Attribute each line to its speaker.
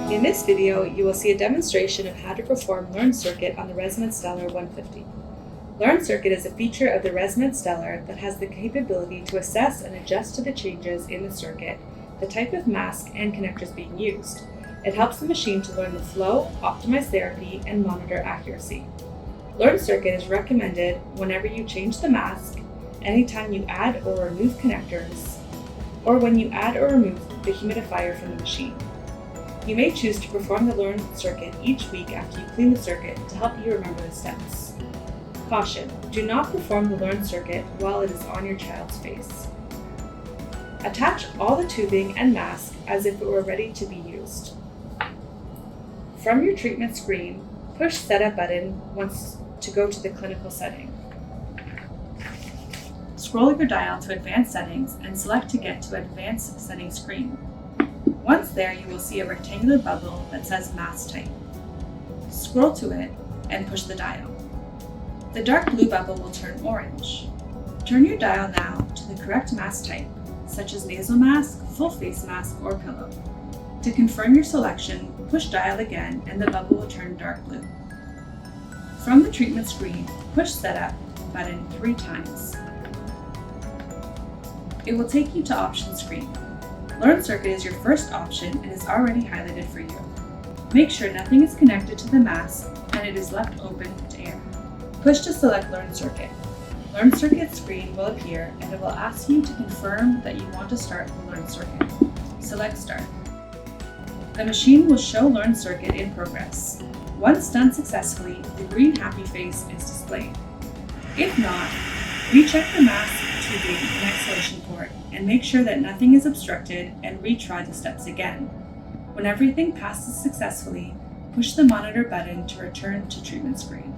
Speaker 1: In this video, you will see a demonstration of how to perform Learn Circuit on the Resmed Stellar 150. Learn Circuit is a feature of the Resmed Stellar that has the capability to assess and adjust to the changes in the circuit, the type of mask and connectors being used. It helps the machine to learn the flow, optimize therapy, and monitor accuracy. Learn Circuit is recommended whenever you change the mask, anytime you add or remove connectors, or when you add or remove the humidifier from the machine. You may choose to perform the Learn Circuit each week after you clean the circuit to help you remember the steps. Caution: do not perform the Learn Circuit while it is on your child's face. Attach all the tubing and mask as if it were ready to be used. From your treatment screen, push Setup button once to go to the clinical setting. Scroll your dial to Advanced Settings and select to get to Advanced Settings screen. Once there, you will see a rectangular bubble that says Mask Type. Scroll to it and push the dial. The dark blue bubble will turn orange. Turn your dial now to the correct mask type, such as nasal mask, full face mask, or pillow. To confirm your selection, push dial again and the bubble will turn dark blue. From the treatment screen, push Setup button 3 times. It will take you to Options screen. Learn Circuit is your first option and is already highlighted for you. Make sure nothing is connected to the mask and it is left open to air. Push to select Learn Circuit. Learn Circuit screen will appear and it will ask you to confirm that you want to start the Learn Circuit. Select Start. The machine will show Learn Circuit in progress. Once done successfully, the green happy face is displayed. If not, recheck the mask, tubing, and exhalation port and make sure that nothing is obstructed and retry the steps again. When everything passes successfully, push the monitor button to return to treatment screen.